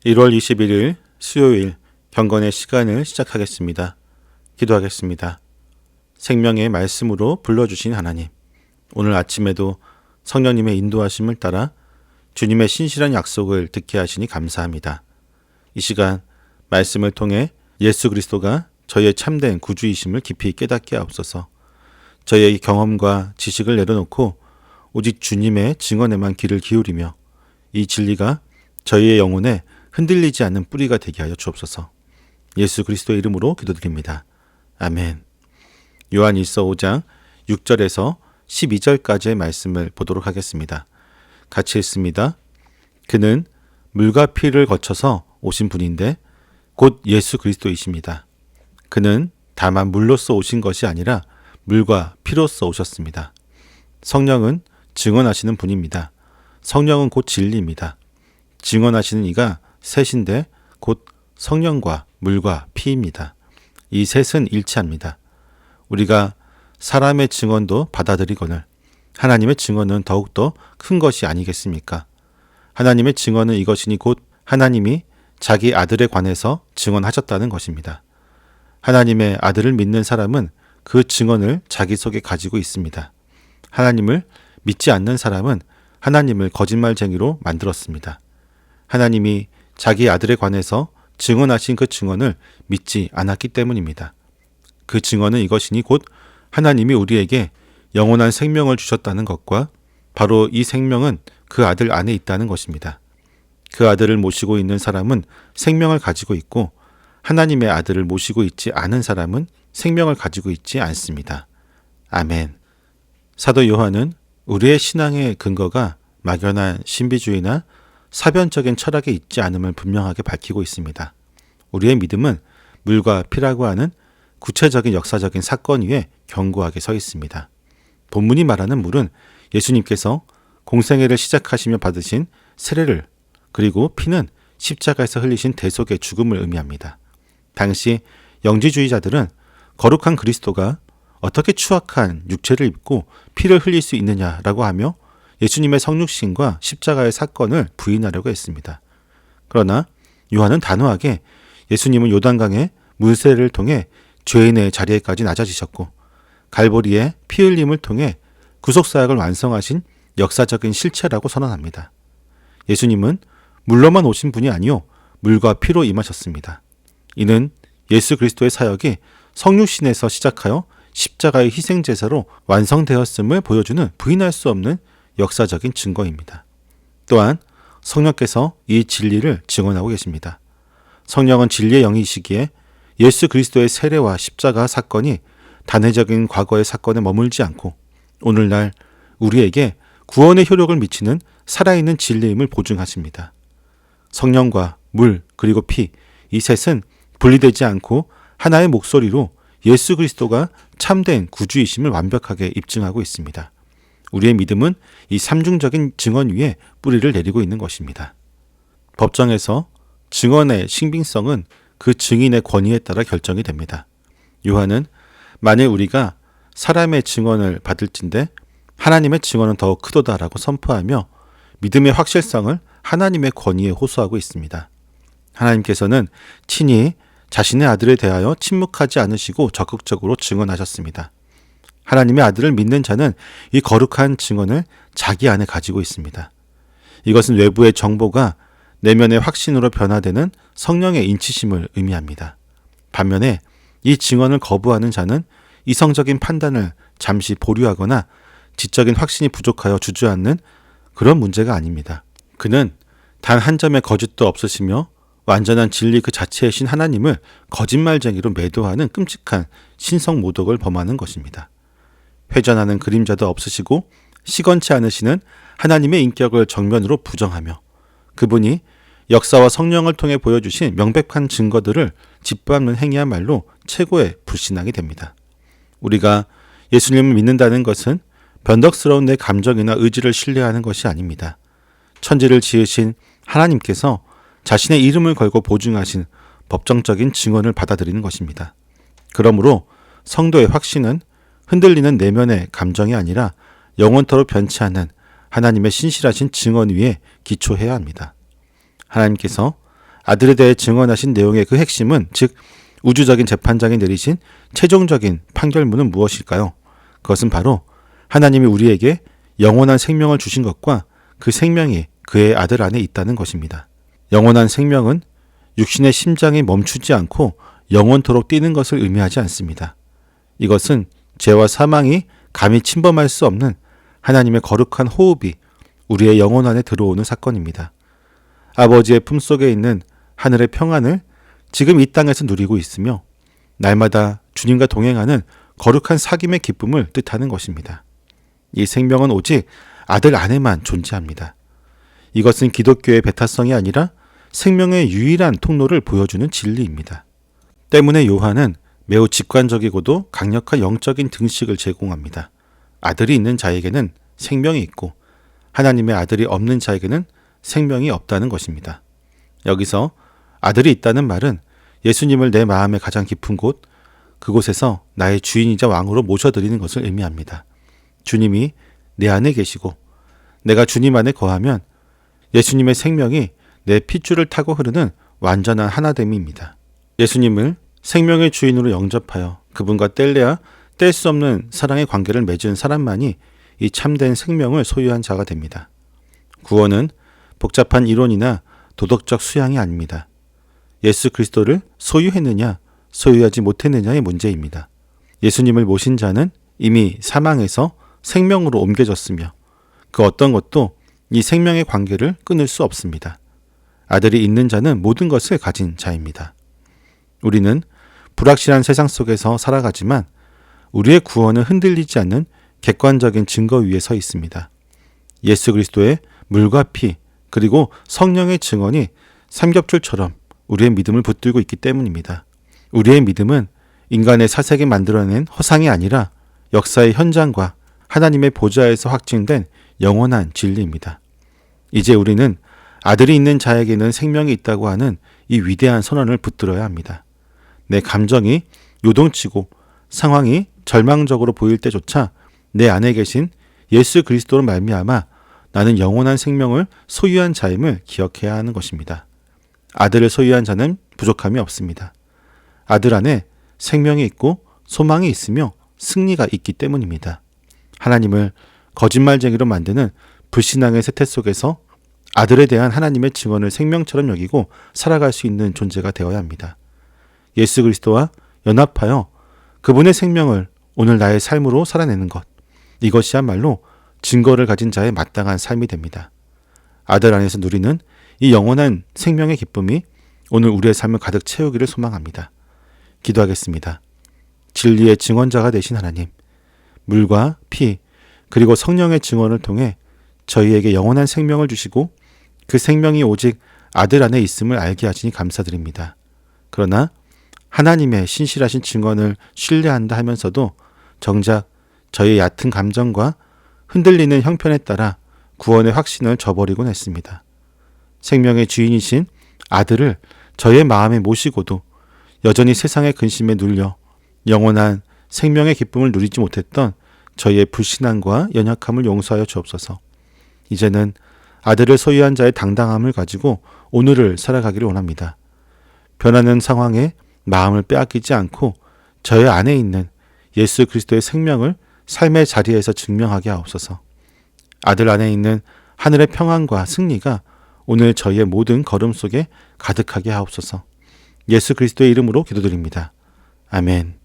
1월 21일 수요일 경건의 시간을 시작하겠습니다. 기도하겠습니다. 생명의 말씀으로 불러주신 하나님, 오늘 아침에도 성령님의 인도하심을 따라 주님의 신실한 약속을 듣게 하시니 감사합니다. 이 시간 말씀을 통해 예수 그리스도가 저희의 참된 구주이심을 깊이 깨닫게 하옵소서. 저희의 경험과 지식을 내려놓고 오직 주님의 증언에만 귀를 기울이며 이 진리가 저희의 영혼에 흔들리지 않는 뿌리가 되게 하여 주옵소서. 예수 그리스도의 이름으로 기도드립니다. 아멘. 요한일서 5장 6절에서 12절까지의 말씀을 보도록 하겠습니다. 같이 읽습니다. 그는 물과 피를 거쳐서 오신 분인데 곧 예수 그리스도이십니다. 그는 다만 물로서 오신 것이 아니라 물과 피로서 오셨습니다. 성령은 증언하시는 분입니다. 성령은 곧 진리입니다. 증언하시는 이가 셋인데 곧 성령과 물과 피입니다. 이 셋은 일치합니다. 우리가 사람의 증언도 받아들이거늘 하나님의 증언은 더욱더 큰 것이 아니겠습니까? 하나님의 증언은 이것이니 곧 하나님이 자기 아들에 관해서 증언하셨다는 것입니다. 하나님의 아들을 믿는 사람은 그 증언을 자기 속에 가지고 있습니다. 하나님을 믿지 않는 사람은 하나님을 거짓말쟁이로 만들었습니다. 하나님이 자기 아들에 관해서 증언하신 그 증언을 믿지 않았기 때문입니다. 그 증언은 이것이니 곧 하나님이 우리에게 영원한 생명을 주셨다는 것과 바로 이 생명은 그 아들 안에 있다는 것입니다. 그 아들을 모시고 있는 사람은 생명을 가지고 있고 하나님의 아들을 모시고 있지 않은 사람은 생명을 가지고 있지 않습니다. 아멘. 사도 요한은 우리의 신앙의 근거가 막연한 신비주의나 사변적인 철학에 있지 않음을 분명하게 밝히고 있습니다. 우리의 믿음은 물과 피라고 하는 구체적인 역사적인 사건 위에 견고하게 서 있습니다. 본문이 말하는 물은 예수님께서 공생애를 시작하시며 받으신 세례를, 그리고 피는 십자가에서 흘리신 대속의 죽음을 의미합니다. 당시 영지주의자들은 거룩한 그리스도가 어떻게 추악한 육체를 입고 피를 흘릴 수 있느냐라고 하며 예수님의 성육신과 십자가의 사건을 부인하려고 했습니다. 그러나 요한은 단호하게 예수님은 요단강의 물세례를 통해 죄인의 자리에까지 낮아지셨고 갈보리의 피 흘림을 통해 구속사역을 완성하신 역사적인 실체라고 선언합니다. 예수님은 물로만 오신 분이 아니요 물과 피로 임하셨습니다. 이는 예수 그리스도의 사역이 성육신에서 시작하여 십자가의 희생제사로 완성되었음을 보여주는 부인할 수 없는 역사적인 증거입니다. 또한 성령께서 이 진리를 증언하고 계십니다. 성령은 진리의 영이시기에 예수 그리스도의 세례와 십자가 사건이 단회적인 과거의 사건에 머물지 않고 오늘날 우리에게 구원의 효력을 미치는 살아있는 진리임을 보증하십니다. 성령과 물 그리고 피, 이 셋은 분리되지 않고 하나의 목소리로 예수 그리스도가 참된 구주이심을 완벽하게 입증하고 있습니다. 우리의 믿음은 이 삼중적인 증언 위에 뿌리를 내리고 있는 것입니다. 법정에서 증언의 신빙성은 그 증인의 권위에 따라 결정이 됩니다. 요한은 만일 우리가 사람의 증언을 받을진대 하나님의 증언은 더욱 크도다라고 선포하며 믿음의 확실성을 하나님의 권위에 호소하고 있습니다. 하나님께서는 친히 자신의 아들에 대하여 침묵하지 않으시고 적극적으로 증언하셨습니다. 하나님의 아들을 믿는 자는 이 거룩한 증언을 자기 안에 가지고 있습니다. 이것은 외부의 정보가 내면의 확신으로 변화되는 성령의 인치심을 의미합니다. 반면에 이 증언을 거부하는 자는 이성적인 판단을 잠시 보류하거나 지적인 확신이 부족하여 주저앉는 그런 문제가 아닙니다. 그는 단 한 점의 거짓도 없으시며 완전한 진리 그 자체이신 하나님을 거짓말쟁이로 매도하는 끔찍한 신성 모독을 범하는 것입니다. 회전하는 그림자도 없으시고 시건치 않으시는 하나님의 인격을 정면으로 부정하며 그분이 역사와 성령을 통해 보여주신 명백한 증거들을 짓밟는 행위야말로 최고의 불신앙이 됩니다. 우리가 예수님을 믿는다는 것은 변덕스러운 내 감정이나 의지를 신뢰하는 것이 아닙니다. 천지를 지으신 하나님께서 자신의 이름을 걸고 보증하신 법정적인 증언을 받아들이는 것입니다. 그러므로 성도의 확신은 흔들리는 내면의 감정이 아니라 영원토록 변치 않는 하나님의 신실하신 증언 위에 기초해야 합니다. 하나님께서 아들에 대해 증언하신 내용의 그 핵심은, 즉 우주적인 재판장이 내리신 최종적인 판결문은 무엇일까요? 그것은 바로 하나님이 우리에게 영원한 생명을 주신 것과 그 생명이 그의 아들 안에 있다는 것입니다. 영원한 생명은 육신의 심장이 멈추지 않고 영원토록 뛰는 것을 의미하지 않습니다. 이것은 죄와 사망이 감히 침범할 수 없는 하나님의 거룩한 호흡이 우리의 영혼 안에 들어오는 사건입니다. 아버지의 품속에 있는 하늘의 평안을 지금 이 땅에서 누리고 있으며 날마다 주님과 동행하는 거룩한 사귐의 기쁨을 뜻하는 것입니다. 이 생명은 오직 아들 안에만 존재합니다. 이것은 기독교의 배타성이 아니라 생명의 유일한 통로를 보여주는 진리입니다. 때문에 요한은 매우 직관적이고도 강력한 영적인 등식을 제공합니다. 아들이 있는 자에게는 생명이 있고 하나님의 아들이 없는 자에게는 생명이 없다는 것입니다. 여기서 아들이 있다는 말은 예수님을 내 마음의 가장 깊은 곳, 그곳에서 나의 주인이자 왕으로 모셔드리는 것을 의미합니다. 주님이 내 안에 계시고 내가 주님 안에 거하면 예수님의 생명이 내 핏줄을 타고 흐르는 완전한 하나됨입니다. 예수님을 생명의 주인으로 영접하여 그분과 뗄래야 뗄 수 없는 사랑의 관계를 맺은 사람만이 이 참된 생명을 소유한 자가 됩니다. 구원은 복잡한 이론이나 도덕적 수양이 아닙니다. 예수 그리스도를 소유했느냐 소유하지 못했느냐의 문제입니다. 예수님을 모신 자는 이미 사망에서 생명으로 옮겨졌으며 그 어떤 것도 이 생명의 관계를 끊을 수 없습니다. 아들이 있는 자는 모든 것을 가진 자입니다. 우리는 불확실한 세상 속에서 살아가지만 우리의 구원은 흔들리지 않는 객관적인 증거 위에 서 있습니다. 예수 그리스도의 물과 피 그리고 성령의 증언이 삼겹줄처럼 우리의 믿음을 붙들고 있기 때문입니다. 우리의 믿음은 인간의 사색이 만들어낸 허상이 아니라 역사의 현장과 하나님의 보좌에서 확증된 영원한 진리입니다. 이제 우리는 아들이 있는 자에게는 생명이 있다고 하는 이 위대한 선언을 붙들어야 합니다. 내 감정이 요동치고 상황이 절망적으로 보일 때조차 내 안에 계신 예수 그리스도로 말미암아 나는 영원한 생명을 소유한 자임을 기억해야 하는 것입니다. 아들을 소유한 자는 부족함이 없습니다. 아들 안에 생명이 있고 소망이 있으며 승리가 있기 때문입니다. 하나님을 거짓말쟁이로 만드는 불신앙의 세태 속에서 아들에 대한 하나님의 증언을 생명처럼 여기고 살아갈 수 있는 존재가 되어야 합니다. 예수 그리스도와 연합하여 그분의 생명을 오늘 나의 삶으로 살아내는 것, 이것이야말로 증거를 가진 자의 마땅한 삶이 됩니다. 아들 안에서 누리는 이 영원한 생명의 기쁨이 오늘 우리의 삶을 가득 채우기를 소망합니다. 기도하겠습니다. 진리의 증언자가 되신 하나님, 물과 피 그리고 성령의 증언을 통해 저희에게 영원한 생명을 주시고 그 생명이 오직 아들 안에 있음을 알게 하시니 감사드립니다. 그러나 하나님의 신실하신 증언을 신뢰한다 하면서도 정작 저의 얕은 감정과 흔들리는 형편에 따라 구원의 확신을 저버리곤 했습니다. 생명의 주인이신 아들을 저의 마음에 모시고도 여전히 세상의 근심에 눌려 영원한 생명의 기쁨을 누리지 못했던 저희의 불신앙과 연약함을 용서하여 주옵소서. 이제는 아들을 소유한 자의 당당함을 가지고 오늘을 살아가기를 원합니다. 변하는 상황에 마음을 빼앗기지 않고 저의 안에 있는 예수 그리스도의 생명을 삶의 자리에서 증명하게 하옵소서. 아들 안에 있는 하늘의 평안과 승리가 오늘 저희의 모든 걸음 속에 가득하게 하옵소서. 예수 그리스도의 이름으로 기도드립니다. 아멘.